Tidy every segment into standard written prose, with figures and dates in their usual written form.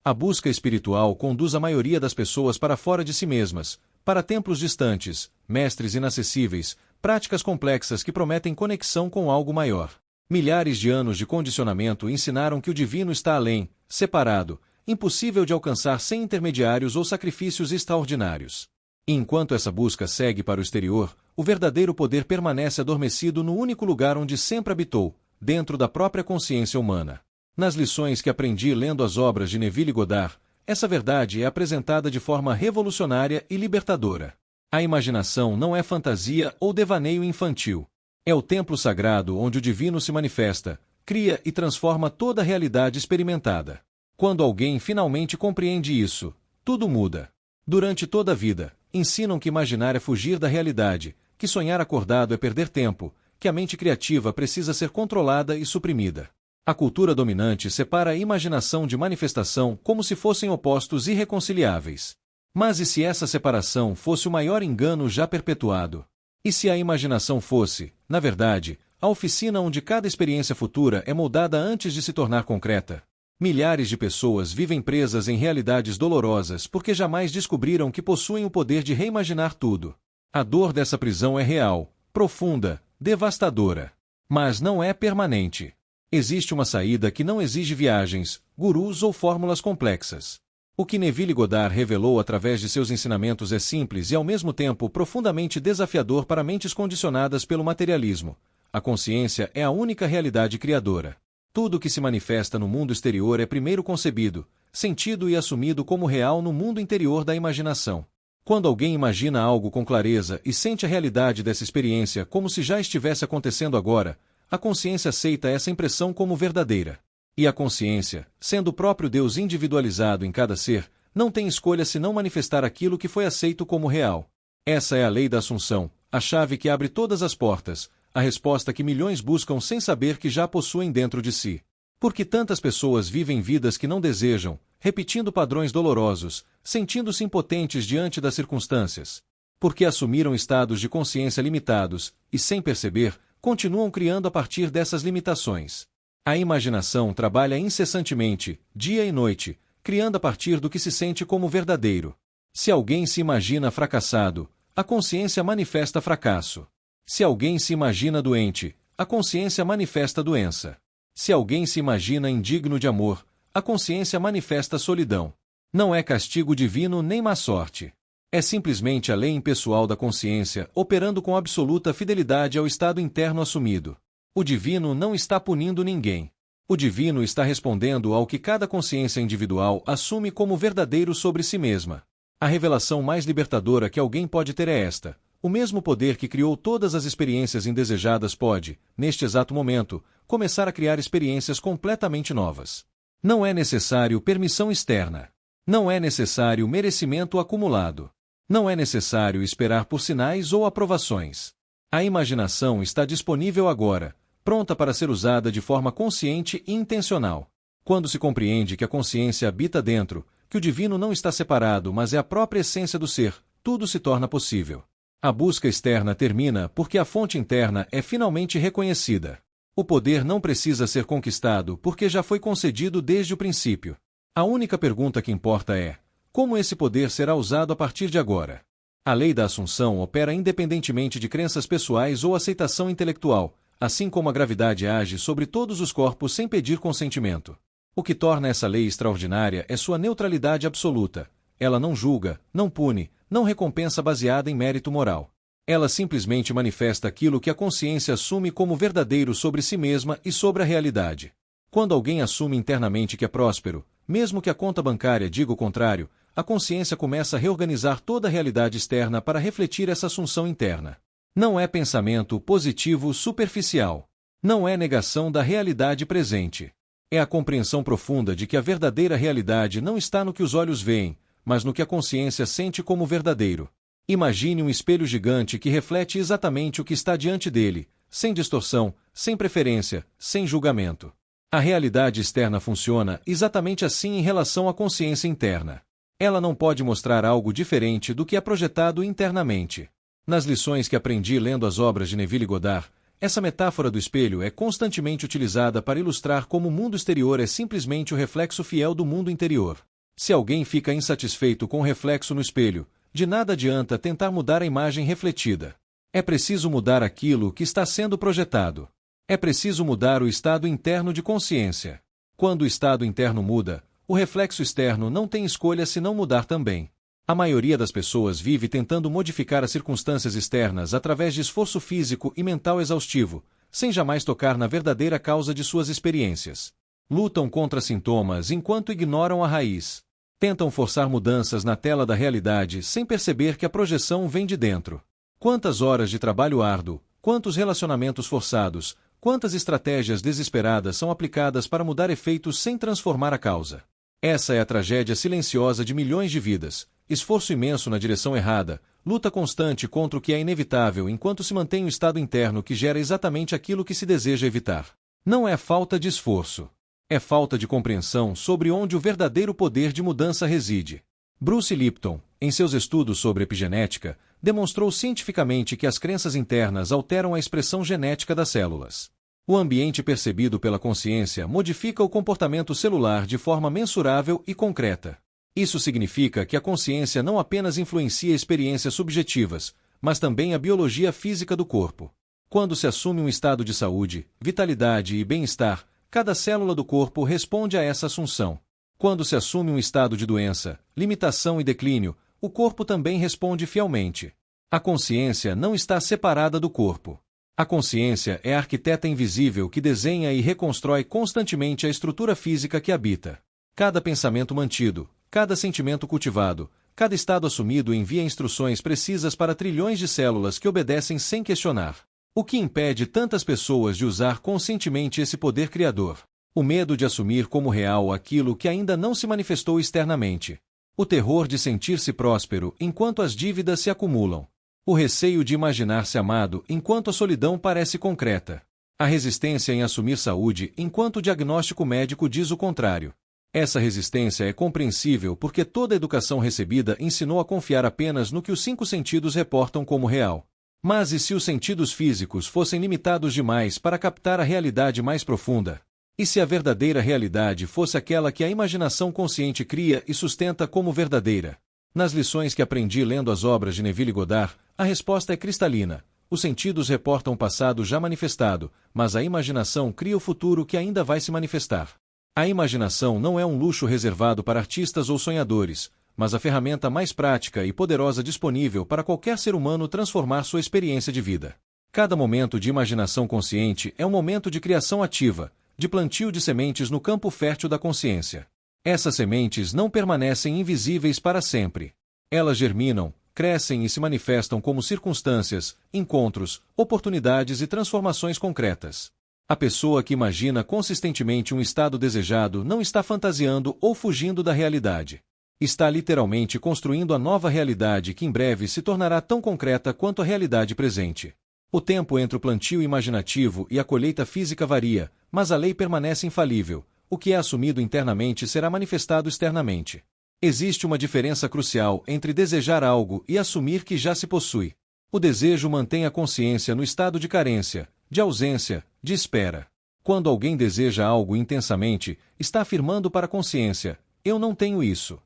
A busca espiritual conduz a maioria das pessoas para fora de si mesmas, para templos distantes, mestres inacessíveis, práticas complexas que prometem conexão com algo maior. Milhares de anos de condicionamento ensinaram que o divino está além, separado, impossível de alcançar sem intermediários ou sacrifícios extraordinários. E enquanto essa busca segue para o exterior, o verdadeiro poder permanece adormecido no único lugar onde sempre habitou, dentro da própria consciência humana. Nas lições que aprendi lendo as obras de Neville Goddard, essa verdade é apresentada de forma revolucionária e libertadora. A imaginação não é fantasia ou devaneio infantil. É o templo sagrado onde o divino se manifesta, cria e transforma toda a realidade experimentada. Quando alguém finalmente compreende isso, tudo muda. Durante toda a vida, ensinam que imaginar é fugir da realidade, que sonhar acordado é perder tempo, que a mente criativa precisa ser controlada e suprimida. A cultura dominante separa a imaginação de manifestação como se fossem opostos irreconciliáveis. Mas e se essa separação fosse o maior engano já perpetuado? E se a imaginação fosse, na verdade, a oficina onde cada experiência futura é moldada antes de se tornar concreta? Milhares de pessoas vivem presas em realidades dolorosas porque jamais descobriram que possuem o poder de reimaginar tudo. A dor dessa prisão é real, profunda, devastadora. Mas não é permanente. Existe uma saída que não exige viagens, gurus ou fórmulas complexas. O que Neville Goddard revelou através de seus ensinamentos é simples e ao mesmo tempo profundamente desafiador para mentes condicionadas pelo materialismo. A consciência é a única realidade criadora. Tudo que se manifesta no mundo exterior é primeiro concebido, sentido e assumido como real no mundo interior da imaginação. Quando alguém imagina algo com clareza e sente a realidade dessa experiência como se já estivesse acontecendo agora, a consciência aceita essa impressão como verdadeira. E a consciência, sendo o próprio Deus individualizado em cada ser, não tem escolha senão manifestar aquilo que foi aceito como real. Essa é a lei da Assunção, a chave que abre todas as portas, a resposta que milhões buscam sem saber que já possuem dentro de si. Porque tantas pessoas vivem vidas que não desejam, repetindo padrões dolorosos, sentindo-se impotentes diante das circunstâncias. Porque assumiram estados de consciência limitados, e sem perceber, continuam criando a partir dessas limitações. A imaginação trabalha incessantemente, dia e noite, criando a partir do que se sente como verdadeiro. Se alguém se imagina fracassado, a consciência manifesta fracasso. Se alguém se imagina doente, a consciência manifesta doença. Se alguém se imagina indigno de amor, a consciência manifesta solidão. Não é castigo divino nem má sorte. É simplesmente a lei impessoal da consciência operando com absoluta fidelidade ao estado interno assumido. O divino não está punindo ninguém. O divino está respondendo ao que cada consciência individual assume como verdadeiro sobre si mesma. A revelação mais libertadora que alguém pode ter é esta. O mesmo poder que criou todas as experiências indesejadas pode, neste exato momento, começar a criar experiências completamente novas. Não é necessário permissão externa. Não é necessário merecimento acumulado. Não é necessário esperar por sinais ou aprovações. A imaginação está disponível agora, pronta para ser usada de forma consciente e intencional. Quando se compreende que a consciência habita dentro, que o divino não está separado mas é a própria essência do ser, tudo se torna possível. A busca externa termina porque a fonte interna é finalmente reconhecida. O poder não precisa ser conquistado porque já foi concedido desde o princípio. A única pergunta que importa é: como esse poder será usado a partir de agora? A lei da Assunção opera independentemente de crenças pessoais ou aceitação intelectual, assim como a gravidade age sobre todos os corpos sem pedir consentimento. O que torna essa lei extraordinária é sua neutralidade absoluta. Ela não julga, não pune, não recompensa baseada em mérito moral. Ela simplesmente manifesta aquilo que a consciência assume como verdadeiro sobre si mesma e sobre a realidade. Quando alguém assume internamente que é próspero, mesmo que a conta bancária diga o contrário, a consciência começa a reorganizar toda a realidade externa para refletir essa assunção interna. Não é pensamento positivo superficial. Não é negação da realidade presente. É a compreensão profunda de que a verdadeira realidade não está no que os olhos veem, mas no que a consciência sente como verdadeiro. Imagine um espelho gigante que reflete exatamente o que está diante dele, sem distorção, sem preferência, sem julgamento. A realidade externa funciona exatamente assim em relação à consciência interna. Ela não pode mostrar algo diferente do que é projetado internamente. Nas lições que aprendi lendo as obras de Neville Goddard, essa metáfora do espelho é constantemente utilizada para ilustrar como o mundo exterior é simplesmente o reflexo fiel do mundo interior. Se alguém fica insatisfeito com o reflexo no espelho, de nada adianta tentar mudar a imagem refletida. É preciso mudar aquilo que está sendo projetado. É preciso mudar o estado interno de consciência. Quando o estado interno muda, o reflexo externo não tem escolha senão mudar também. A maioria das pessoas vive tentando modificar as circunstâncias externas através de esforço físico e mental exaustivo, sem jamais tocar na verdadeira causa de suas experiências. Lutam contra sintomas enquanto ignoram a raiz. Tentam forçar mudanças na tela da realidade sem perceber que a projeção vem de dentro. Quantas horas de trabalho árduo, quantos relacionamentos forçados, quantas estratégias desesperadas são aplicadas para mudar efeitos sem transformar a causa. Essa é a tragédia silenciosa de milhões de vidas, esforço imenso na direção errada, luta constante contra o que é inevitável enquanto se mantém um estado interno que gera exatamente aquilo que se deseja evitar. Não é falta de esforço. É falta de compreensão sobre onde o verdadeiro poder de mudança reside. Bruce Lipton, em seus estudos sobre epigenética, demonstrou cientificamente que as crenças internas alteram a expressão genética das células. O ambiente percebido pela consciência modifica o comportamento celular de forma mensurável e concreta. Isso significa que a consciência não apenas influencia experiências subjetivas, mas também a biologia física do corpo. Quando se assume um estado de saúde, vitalidade e bem-estar, cada célula do corpo responde a essa assunção. Quando se assume um estado de doença, limitação e declínio, o corpo também responde fielmente. A consciência não está separada do corpo. A consciência é a arquiteta invisível que desenha e reconstrói constantemente a estrutura física que habita. Cada pensamento mantido, cada sentimento cultivado, cada estado assumido envia instruções precisas para trilhões de células que obedecem sem questionar. O que impede tantas pessoas de usar conscientemente esse poder criador? O medo de assumir como real aquilo que ainda não se manifestou externamente. O terror de sentir-se próspero enquanto as dívidas se acumulam. O receio de imaginar-se amado enquanto a solidão parece concreta. A resistência em assumir saúde enquanto o diagnóstico médico diz o contrário. Essa resistência é compreensível porque toda a educação recebida ensinou a confiar apenas no que os 5 sentidos reportam como real. Mas e se os sentidos físicos fossem limitados demais para captar a realidade mais profunda? E se a verdadeira realidade fosse aquela que a imaginação consciente cria e sustenta como verdadeira? Nas lições que aprendi lendo as obras de Neville Goddard, a resposta é cristalina. Os sentidos reportam o passado já manifestado, mas a imaginação cria o futuro que ainda vai se manifestar. A imaginação não é um luxo reservado para artistas ou sonhadores, mas a ferramenta mais prática e poderosa disponível para qualquer ser humano transformar sua experiência de vida. Cada momento de imaginação consciente é um momento de criação ativa, de plantio de sementes no campo fértil da consciência. Essas sementes não permanecem invisíveis para sempre. Elas germinam, crescem e se manifestam como circunstâncias, encontros, oportunidades e transformações concretas. A pessoa que imagina consistentemente um estado desejado não está fantasiando ou fugindo da realidade. Está literalmente construindo a nova realidade que em breve se tornará tão concreta quanto a realidade presente. O tempo entre o plantio imaginativo e a colheita física varia, mas a lei permanece infalível. O que é assumido internamente será manifestado externamente. Existe uma diferença crucial entre desejar algo e assumir que já se possui. O desejo mantém a consciência no estado de carência, de ausência, de espera. Quando alguém deseja algo intensamente, está afirmando para a consciência: eu não tenho isso.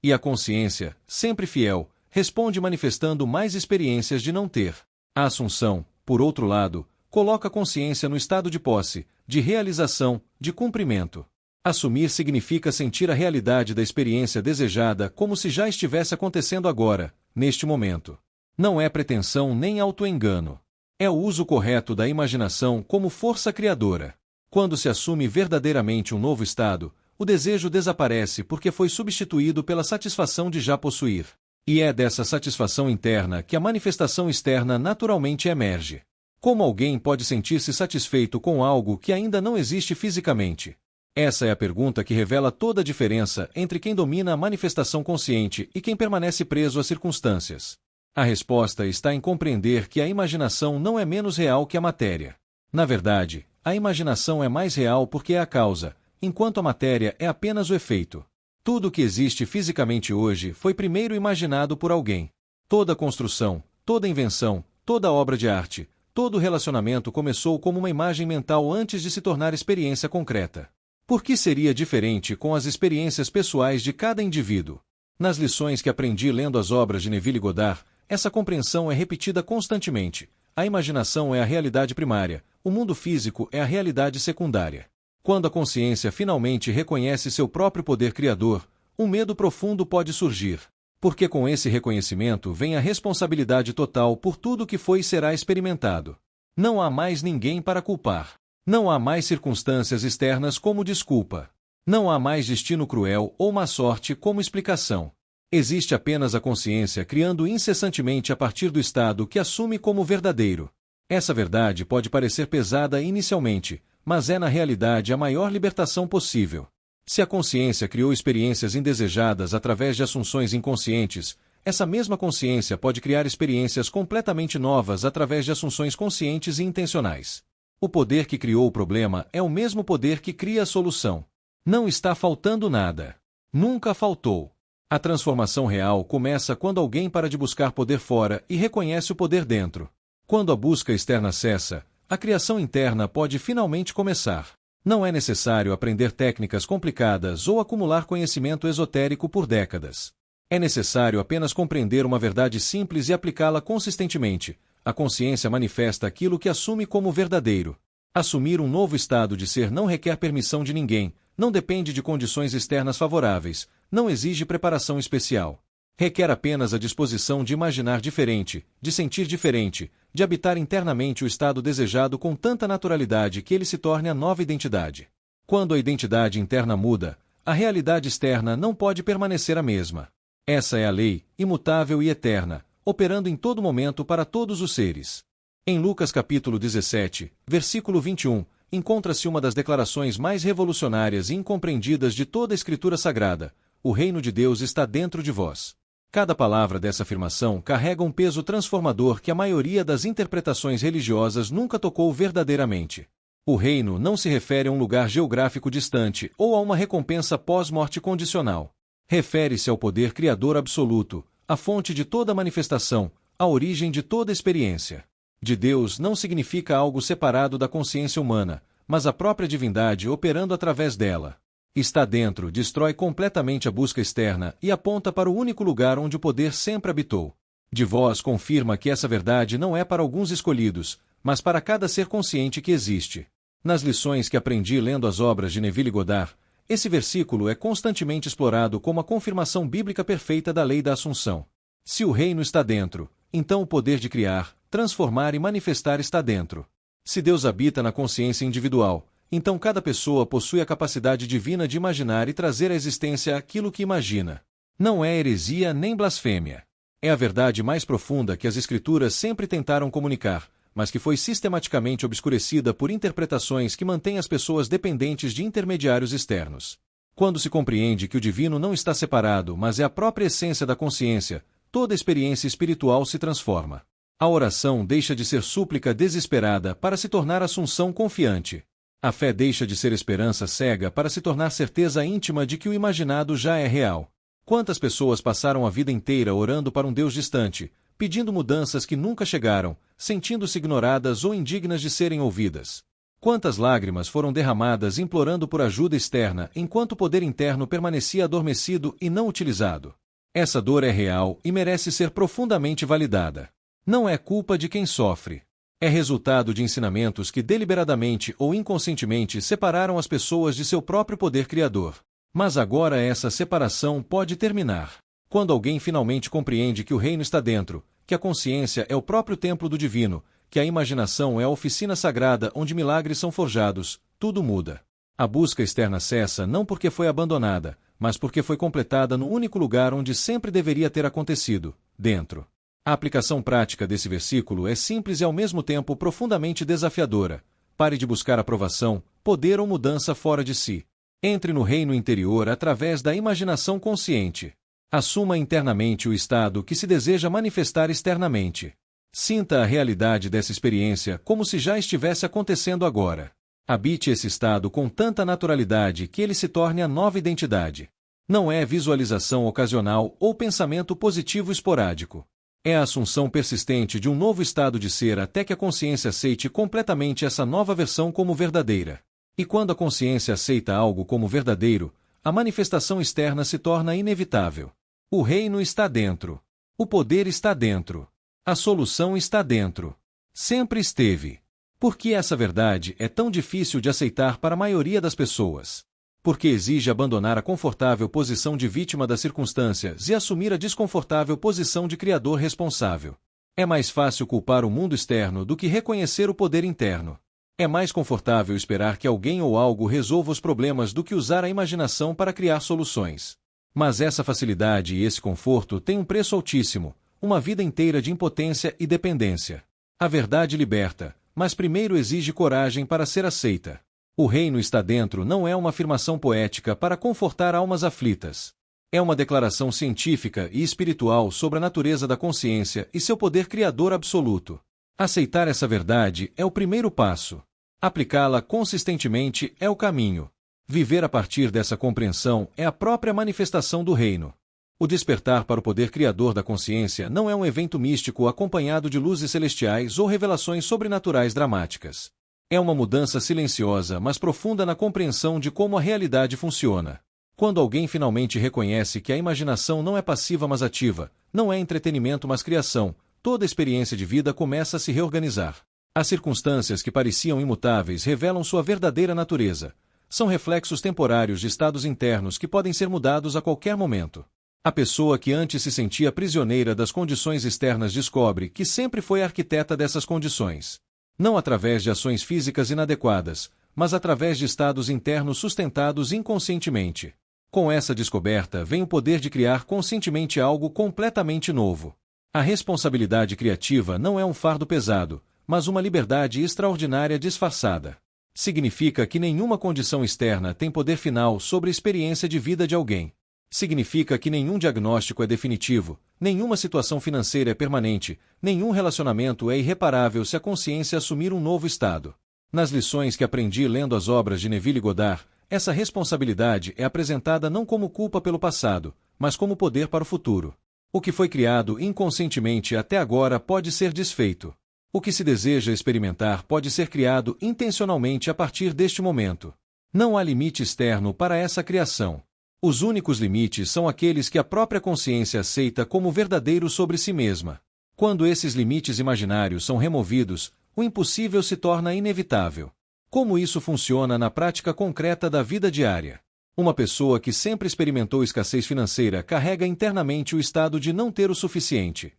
E a consciência, sempre fiel, responde manifestando mais experiências de não ter. A assunção, por outro lado, coloca a consciência no estado de posse, de realização, de cumprimento. Assumir significa sentir a realidade da experiência desejada como se já estivesse acontecendo agora, neste momento. Não é pretensão nem autoengano. É o uso correto da imaginação como força criadora. Quando se assume verdadeiramente um novo estado, o desejo desaparece porque foi substituído pela satisfação de já possuir. E é dessa satisfação interna que a manifestação externa naturalmente emerge. Como alguém pode sentir-se satisfeito com algo que ainda não existe fisicamente? Essa é a pergunta que revela toda a diferença entre quem domina a manifestação consciente e quem permanece preso às circunstâncias. A resposta está em compreender que a imaginação não é menos real que a matéria. Na verdade, a imaginação é mais real porque é a causa, enquanto a matéria é apenas o efeito. Tudo o que existe fisicamente hoje foi primeiro imaginado por alguém. Toda construção, toda invenção, toda obra de arte, todo relacionamento começou como uma imagem mental antes de se tornar experiência concreta. Por que seria diferente com as experiências pessoais de cada indivíduo? Nas lições que aprendi lendo as obras de Neville Goddard, essa compreensão é repetida constantemente. A imaginação é a realidade primária, o mundo físico é a realidade secundária. Quando a consciência finalmente reconhece seu próprio poder criador, um medo profundo pode surgir. Porque com esse reconhecimento vem a responsabilidade total por tudo que foi e será experimentado. Não há mais ninguém para culpar. Não há mais circunstâncias externas como desculpa. Não há mais destino cruel ou má sorte como explicação. Existe apenas a consciência criando incessantemente a partir do estado que assume como verdadeiro. Essa verdade pode parecer pesada inicialmente, mas é na realidade a maior libertação possível. Se a consciência criou experiências indesejadas através de assunções inconscientes, essa mesma consciência pode criar experiências completamente novas através de assunções conscientes e intencionais. O poder que criou o problema é o mesmo poder que cria a solução. Não está faltando nada. Nunca faltou. A transformação real começa quando alguém para de buscar poder fora e reconhece o poder dentro. Quando a busca externa cessa, a criação interna pode finalmente começar. Não é necessário aprender técnicas complicadas ou acumular conhecimento esotérico por décadas. É necessário apenas compreender uma verdade simples e aplicá-la consistentemente. A consciência manifesta aquilo que assume como verdadeiro. Assumir um novo estado de ser não requer permissão de ninguém, não depende de condições externas favoráveis, não exige preparação especial. Requer apenas a disposição de imaginar diferente, de sentir diferente, de habitar internamente o estado desejado com tanta naturalidade que ele se torne a nova identidade. Quando a identidade interna muda, a realidade externa não pode permanecer a mesma. Essa é a lei, imutável e eterna, operando em todo momento para todos os seres. Em Lucas capítulo 17, versículo 21, encontra-se uma das declarações mais revolucionárias e incompreendidas de toda a Escritura Sagrada: o reino de Deus está dentro de vós. Cada palavra dessa afirmação carrega um peso transformador que a maioria das interpretações religiosas nunca tocou verdadeiramente. O reino não se refere a um lugar geográfico distante ou a uma recompensa pós-morte condicional. Refere-se ao poder criador absoluto, a fonte de toda manifestação, a origem de toda experiência. De Deus não significa algo separado da consciência humana, mas a própria divindade operando através dela. Está dentro, destrói completamente a busca externa e aponta para o único lugar onde o poder sempre habitou. De vós confirma que essa verdade não é para alguns escolhidos, mas para cada ser consciente que existe. Nas lições que aprendi lendo as obras de Neville Goddard, esse versículo é constantemente explorado como a confirmação bíblica perfeita da lei da Assunção. Se o reino está dentro, então o poder de criar, transformar e manifestar está dentro. Se Deus habita na consciência individual, então cada pessoa possui a capacidade divina de imaginar e trazer à existência aquilo que imagina. Não é heresia nem blasfêmia. É a verdade mais profunda que as Escrituras sempre tentaram comunicar, mas que foi sistematicamente obscurecida por interpretações que mantêm as pessoas dependentes de intermediários externos. Quando se compreende que o divino não está separado, mas é a própria essência da consciência, toda experiência espiritual se transforma. A oração deixa de ser súplica desesperada para se tornar assunção confiante. A fé deixa de ser esperança cega para se tornar certeza íntima de que o imaginado já é real. Quantas pessoas passaram a vida inteira orando para um Deus distante, pedindo mudanças que nunca chegaram, sentindo-se ignoradas ou indignas de serem ouvidas? Quantas lágrimas foram derramadas implorando por ajuda externa enquanto o poder interno permanecia adormecido e não utilizado? Essa dor é real e merece ser profundamente validada. Não é culpa de quem sofre. É resultado de ensinamentos que deliberadamente ou inconscientemente separaram as pessoas de seu próprio poder criador. Mas agora essa separação pode terminar. Quando alguém finalmente compreende que o reino está dentro, que a consciência é o próprio templo do divino, que a imaginação é a oficina sagrada onde milagres são forjados, tudo muda. A busca externa cessa não porque foi abandonada, mas porque foi completada no único lugar onde sempre deveria ter acontecido, dentro. A aplicação prática desse versículo é simples e ao mesmo tempo profundamente desafiadora. Pare de buscar aprovação, poder ou mudança fora de si. Entre no reino interior através da imaginação consciente. Assuma internamente o estado que se deseja manifestar externamente. Sinta a realidade dessa experiência como se já estivesse acontecendo agora. Habite esse estado com tanta naturalidade que ele se torne a nova identidade. Não é visualização ocasional ou pensamento positivo esporádico. É a assunção persistente de um novo estado de ser até que a consciência aceite completamente essa nova versão como verdadeira. E quando a consciência aceita algo como verdadeiro, a manifestação externa se torna inevitável. O reino está dentro. O poder está dentro. A solução está dentro. Sempre esteve. Por que essa verdade é tão difícil de aceitar para a maioria das pessoas? Porque exige abandonar a confortável posição de vítima das circunstâncias e assumir a desconfortável posição de criador responsável. É mais fácil culpar o mundo externo do que reconhecer o poder interno. É mais confortável esperar que alguém ou algo resolva os problemas do que usar a imaginação para criar soluções. Mas essa facilidade e esse conforto têm um preço altíssimo, uma vida inteira de impotência e dependência. A verdade liberta, mas primeiro exige coragem para ser aceita. O reino está dentro não é uma afirmação poética para confortar almas aflitas. É uma declaração científica e espiritual sobre a natureza da consciência e seu poder criador absoluto. Aceitar essa verdade é o primeiro passo. Aplicá-la consistentemente é o caminho. Viver a partir dessa compreensão é a própria manifestação do reino. O despertar para o poder criador da consciência não é um evento místico acompanhado de luzes celestiais ou revelações sobrenaturais dramáticas. É uma mudança silenciosa, mas profunda na compreensão de como a realidade funciona. Quando alguém finalmente reconhece que a imaginação não é passiva mas ativa, não é entretenimento mas criação, toda a experiência de vida começa a se reorganizar. As circunstâncias que pareciam imutáveis revelam sua verdadeira natureza. São reflexos temporários de estados internos que podem ser mudados a qualquer momento. A pessoa que antes se sentia prisioneira das condições externas descobre que sempre foi arquiteta dessas condições. Não através de ações físicas inadequadas, mas através de estados internos sustentados inconscientemente. Com essa descoberta vem o poder de criar conscientemente algo completamente novo. A responsabilidade criativa não é um fardo pesado, mas uma liberdade extraordinária disfarçada. Significa que nenhuma condição externa tem poder final sobre a experiência de vida de alguém. Significa que nenhum diagnóstico é definitivo, nenhuma situação financeira é permanente, nenhum relacionamento é irreparável se a consciência assumir um novo estado. Nas lições que aprendi lendo as obras de Neville Goddard, essa responsabilidade é apresentada não como culpa pelo passado, mas como poder para o futuro. O que foi criado inconscientemente até agora pode ser desfeito. O que se deseja experimentar pode ser criado intencionalmente a partir deste momento. Não há limite externo para essa criação. Os únicos limites são aqueles que a própria consciência aceita como verdadeiros sobre si mesma. Quando esses limites imaginários são removidos, o impossível se torna inevitável. Como isso funciona na prática concreta da vida diária? Uma pessoa que sempre experimentou escassez financeira carrega internamente o estado de não ter o suficiente.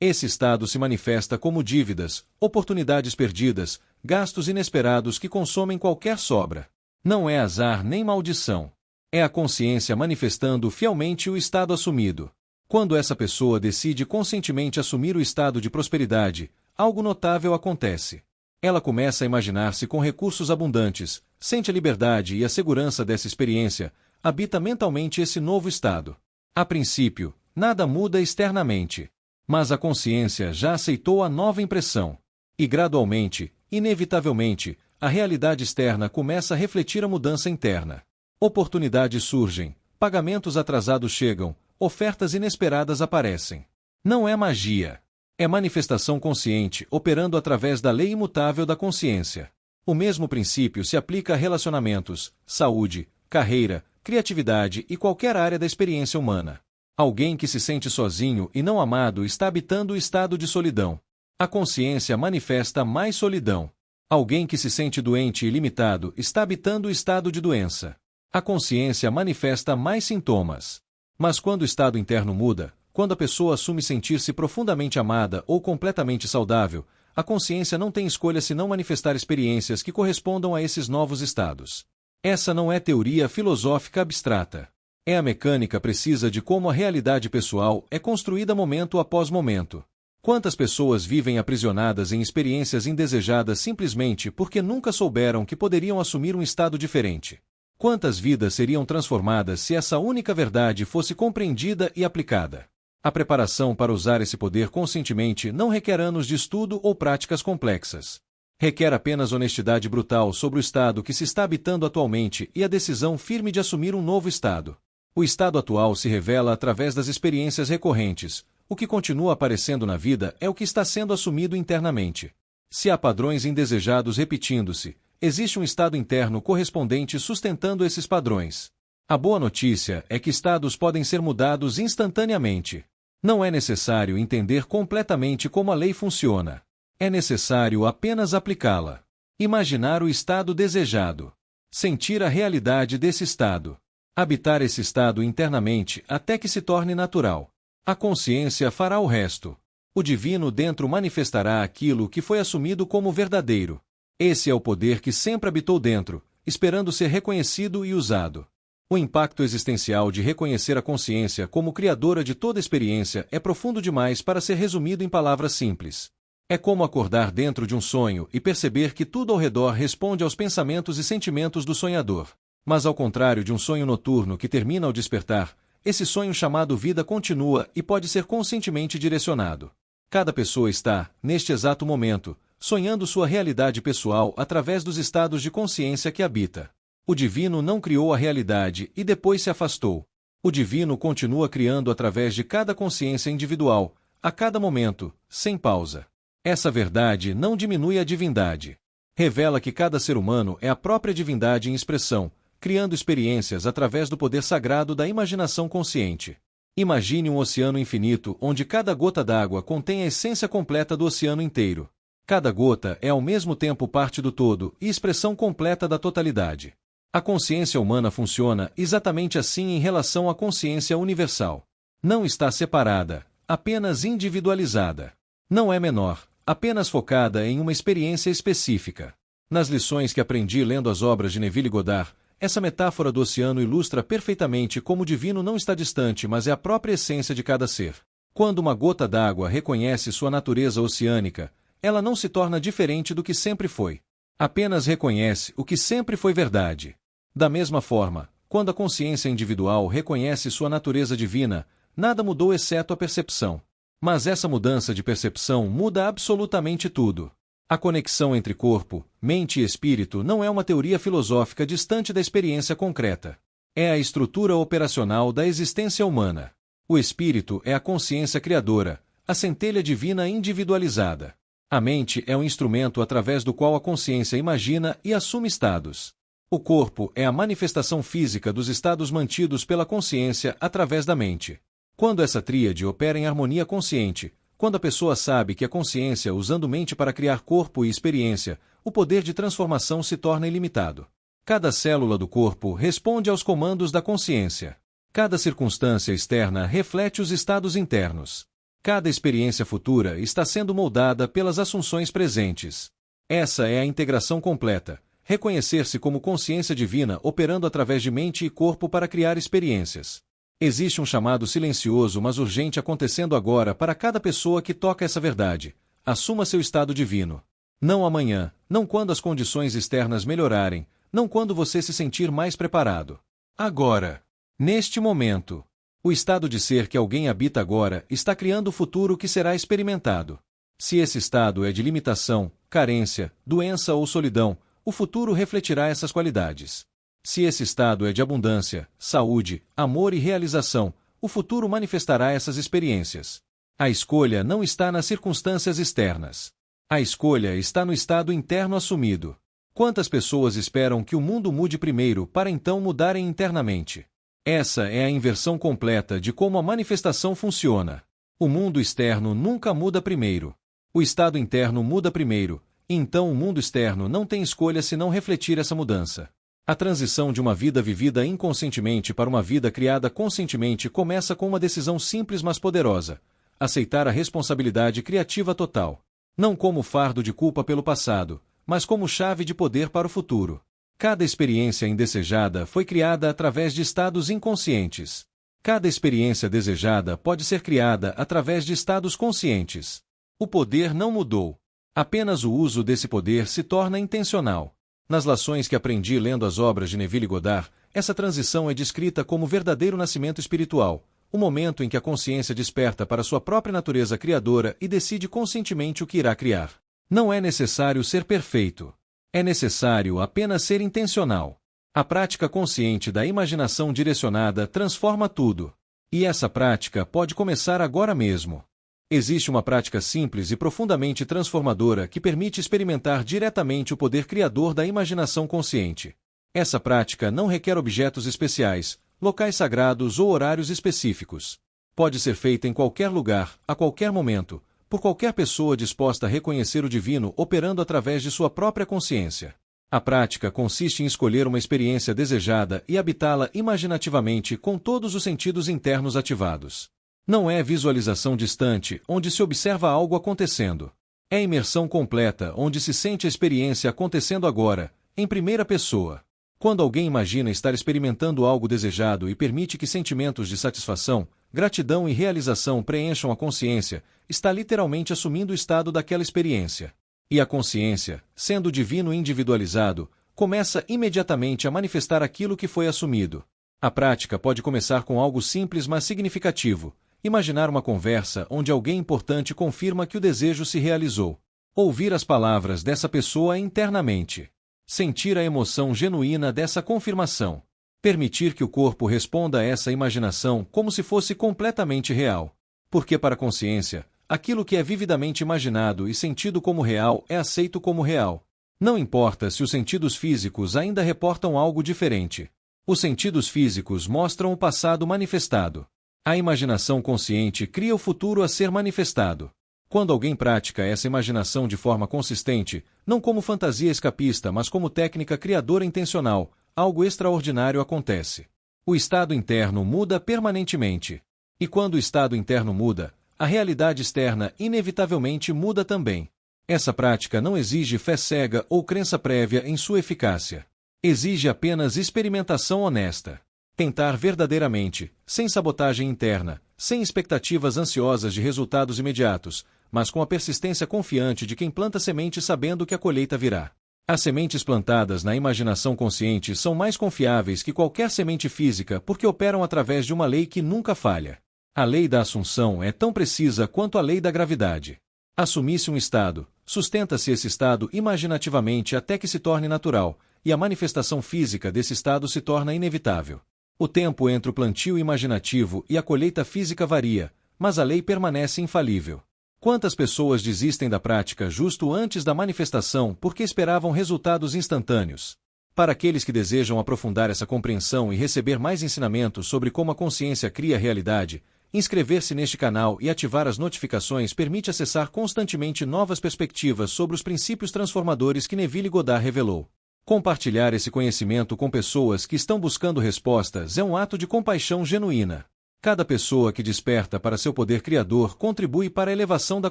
Esse estado se manifesta como dívidas, oportunidades perdidas, gastos inesperados que consomem qualquer sobra. Não é azar nem maldição. É a consciência manifestando fielmente o estado assumido. Quando essa pessoa decide conscientemente assumir o estado de prosperidade, algo notável acontece. Ela começa a imaginar-se com recursos abundantes, sente a liberdade e a segurança dessa experiência, habita mentalmente esse novo estado. A princípio, nada muda externamente. Mas a consciência já aceitou a nova impressão. E gradualmente, inevitavelmente, a realidade externa começa a refletir a mudança interna. Oportunidades surgem, pagamentos atrasados chegam, ofertas inesperadas aparecem. Não é magia. É manifestação consciente operando através da lei imutável da consciência. O mesmo princípio se aplica a relacionamentos, saúde, carreira, criatividade e qualquer área da experiência humana. Alguém que se sente sozinho e não amado está habitando o estado de solidão. A consciência manifesta mais solidão. Alguém que se sente doente e limitado está habitando o estado de doença. A consciência manifesta mais sintomas. Mas quando o estado interno muda, quando a pessoa assume sentir-se profundamente amada ou completamente saudável, a consciência não tem escolha senão manifestar experiências que correspondam a esses novos estados. Essa não é teoria filosófica abstrata. É a mecânica precisa de como a realidade pessoal é construída momento após momento. Quantas pessoas vivem aprisionadas em experiências indesejadas simplesmente porque nunca souberam que poderiam assumir um estado diferente? Quantas vidas seriam transformadas se essa única verdade fosse compreendida e aplicada? A preparação para usar esse poder conscientemente não requer anos de estudo ou práticas complexas. Requer apenas honestidade brutal sobre o estado que se está habitando atualmente e a decisão firme de assumir um novo estado. O estado atual se revela através das experiências recorrentes. O que continua aparecendo na vida é o que está sendo assumido internamente. Se há padrões indesejados repetindo-se, Existe um estado interno correspondente sustentando esses padrões. A boa notícia é que estados podem ser mudados instantaneamente. Não é necessário entender completamente como a lei funciona. É necessário apenas aplicá-la. Imaginar o estado desejado. Sentir a realidade desse estado. Habitar esse estado internamente até que se torne natural. A consciência fará o resto. O divino dentro manifestará aquilo que foi assumido como verdadeiro. Esse é o poder que sempre habitou dentro, esperando ser reconhecido e usado. O impacto existencial de reconhecer a consciência como criadora de toda experiência é profundo demais para ser resumido em palavras simples. É como acordar dentro de um sonho e perceber que tudo ao redor responde aos pensamentos e sentimentos do sonhador. Mas ao contrário de um sonho noturno que termina ao despertar, esse sonho chamado vida continua e pode ser conscientemente direcionado. Cada pessoa está, neste exato momento, sonhando sua realidade pessoal através dos estados de consciência que habita. O divino não criou a realidade e depois se afastou. O divino continua criando através de cada consciência individual, a cada momento, sem pausa. Essa verdade não diminui a divindade. Revela que cada ser humano é a própria divindade em expressão, criando experiências através do poder sagrado da imaginação consciente. Imagine um oceano infinito onde cada gota d'água contém a essência completa do oceano inteiro. Cada gota é ao mesmo tempo parte do todo e expressão completa da totalidade. A consciência humana funciona exatamente assim em relação à consciência universal. Não está separada, apenas individualizada. Não é menor, apenas focada em uma experiência específica. Nas lições que aprendi lendo as obras de Neville Goddard, essa metáfora do oceano ilustra perfeitamente como o divino não está distante, mas é a própria essência de cada ser. Quando uma gota d'água reconhece sua natureza oceânica, ela não se torna diferente do que sempre foi. Apenas reconhece o que sempre foi verdade. Da mesma forma, quando a consciência individual reconhece sua natureza divina, nada mudou exceto a percepção. Mas essa mudança de percepção muda absolutamente tudo. A conexão entre corpo, mente e espírito não é uma teoria filosófica distante da experiência concreta. É a estrutura operacional da existência humana. O espírito é a consciência criadora, a centelha divina individualizada. A mente é um instrumento através do qual a consciência imagina e assume estados. O corpo é a manifestação física dos estados mantidos pela consciência através da mente. Quando essa tríade opera em harmonia consciente, quando a pessoa sabe que a consciência usando mente para criar corpo e experiência, o poder de transformação se torna ilimitado. Cada célula do corpo responde aos comandos da consciência. Cada circunstância externa reflete os estados internos. Cada experiência futura está sendo moldada pelas assunções presentes. Essa é a integração completa. Reconhecer-se como consciência divina operando através de mente e corpo para criar experiências. Existe um chamado silencioso mas urgente acontecendo agora para cada pessoa que toca essa verdade. Assuma seu estado divino. Não amanhã, não quando as condições externas melhorarem, não quando você se sentir mais preparado. Agora. Neste momento. O estado de ser que alguém habita agora está criando o futuro que será experimentado. Se esse estado é de limitação, carência, doença ou solidão, o futuro refletirá essas qualidades. Se esse estado é de abundância, saúde, amor e realização, o futuro manifestará essas experiências. A escolha não está nas circunstâncias externas. A escolha está no estado interno assumido. Quantas pessoas esperam que o mundo mude primeiro para então mudarem internamente? Essa é a inversão completa de como a manifestação funciona. O mundo externo nunca muda primeiro. O estado interno muda primeiro, e então o mundo externo não tem escolha senão refletir essa mudança. A transição de uma vida vivida inconscientemente para uma vida criada conscientemente começa com uma decisão simples mas poderosa: aceitar a responsabilidade criativa total. Não como fardo de culpa pelo passado, mas como chave de poder para o futuro. Cada experiência indesejada foi criada através de estados inconscientes. Cada experiência desejada pode ser criada através de estados conscientes. O poder não mudou. Apenas o uso desse poder se torna intencional. Nas lições que aprendi lendo as obras de Neville Goddard, essa transição é descrita como verdadeiro nascimento espiritual, o momento em que a consciência desperta para sua própria natureza criadora e decide conscientemente o que irá criar. Não é necessário ser perfeito. É necessário apenas ser intencional. A prática consciente da imaginação direcionada transforma tudo. E essa prática pode começar agora mesmo. Existe uma prática simples e profundamente transformadora que permite experimentar diretamente o poder criador da imaginação consciente. Essa prática não requer objetos especiais, locais sagrados ou horários específicos. Pode ser feita em qualquer lugar, a qualquer momento, por qualquer pessoa disposta a reconhecer o divino operando através de sua própria consciência. A prática consiste em escolher uma experiência desejada e habitá-la imaginativamente com todos os sentidos internos ativados. Não é visualização distante, onde se observa algo acontecendo. É imersão completa, onde se sente a experiência acontecendo agora, em primeira pessoa. Quando alguém imagina estar experimentando algo desejado e permite que sentimentos de satisfação, gratidão e realização preencham a consciência, está literalmente assumindo o estado daquela experiência. E a consciência, sendo divino individualizado, começa imediatamente a manifestar aquilo que foi assumido. A prática pode começar com algo simples mas significativo. Imaginar uma conversa onde alguém importante confirma que o desejo se realizou. Ouvir as palavras dessa pessoa internamente. Sentir a emoção genuína dessa confirmação. Permitir que o corpo responda a essa imaginação como se fosse completamente real. Porque para a consciência, aquilo que é vividamente imaginado e sentido como real é aceito como real. Não importa se os sentidos físicos ainda reportam algo diferente. Os sentidos físicos mostram o passado manifestado. A imaginação consciente cria o futuro a ser manifestado. Quando alguém pratica essa imaginação de forma consistente, não como fantasia escapista mas como técnica criadora intencional, algo extraordinário acontece. O estado interno muda permanentemente. E quando o estado interno muda, a realidade externa inevitavelmente muda também. Essa prática não exige fé cega ou crença prévia em sua eficácia. Exige apenas experimentação honesta. Tentar verdadeiramente, sem sabotagem interna, sem expectativas ansiosas de resultados imediatos, mas com a persistência confiante de quem planta semente sabendo que a colheita virá. As sementes plantadas na imaginação consciente são mais confiáveis que qualquer semente física porque operam através de uma lei que nunca falha. A lei da assunção é tão precisa quanto a lei da gravidade. Assumisse um estado, sustenta-se esse estado imaginativamente até que se torne natural, e a manifestação física desse estado se torna inevitável. O tempo entre o plantio imaginativo e a colheita física varia, mas a lei permanece infalível. Quantas pessoas desistem da prática justo antes da manifestação porque esperavam resultados instantâneos? Para aqueles que desejam aprofundar essa compreensão e receber mais ensinamentos sobre como a consciência cria a realidade, inscrever-se neste canal e ativar as notificações permite acessar constantemente novas perspectivas sobre os princípios transformadores que Neville Goddard revelou. Compartilhar esse conhecimento com pessoas que estão buscando respostas é um ato de compaixão genuína. Cada pessoa que desperta para seu poder criador contribui para a elevação da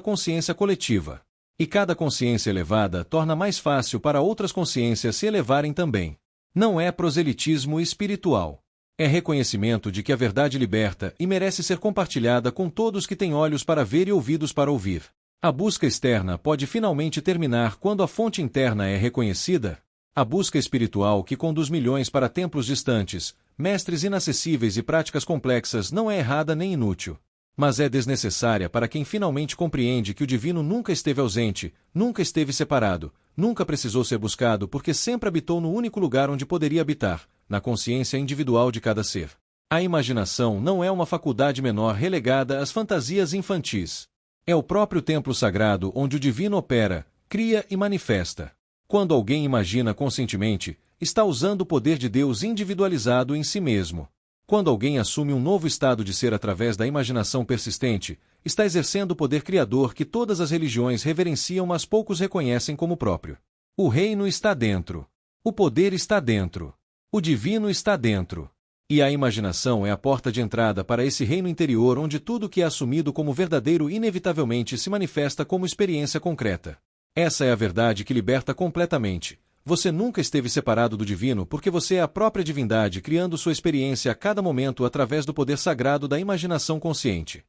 consciência coletiva. E cada consciência elevada torna mais fácil para outras consciências se elevarem também. Não é proselitismo espiritual. É reconhecimento de que a verdade liberta e merece ser compartilhada com todos que têm olhos para ver e ouvidos para ouvir. A busca externa pode finalmente terminar quando a fonte interna é reconhecida. A busca espiritual que conduz milhões para templos distantes, mestres inacessíveis e práticas complexas não é errada nem inútil. Mas é desnecessária para quem finalmente compreende que o divino nunca esteve ausente, nunca esteve separado, nunca precisou ser buscado porque sempre habitou no único lugar onde poderia habitar, na consciência individual de cada ser. A imaginação não é uma faculdade menor relegada às fantasias infantis. É o próprio templo sagrado onde o divino opera, cria e manifesta. Quando alguém imagina conscientemente, está usando o poder de Deus individualizado em si mesmo. Quando alguém assume um novo estado de ser através da imaginação persistente, está exercendo o poder criador que todas as religiões reverenciam mas poucos reconhecem como próprio. O reino está dentro. O poder está dentro. O divino está dentro. E a imaginação é a porta de entrada para esse reino interior onde tudo que é assumido como verdadeiro inevitavelmente se manifesta como experiência concreta. Essa é a verdade que liberta completamente. Você nunca esteve separado do divino porque você é a própria divindade criando sua experiência a cada momento através do poder sagrado da imaginação consciente.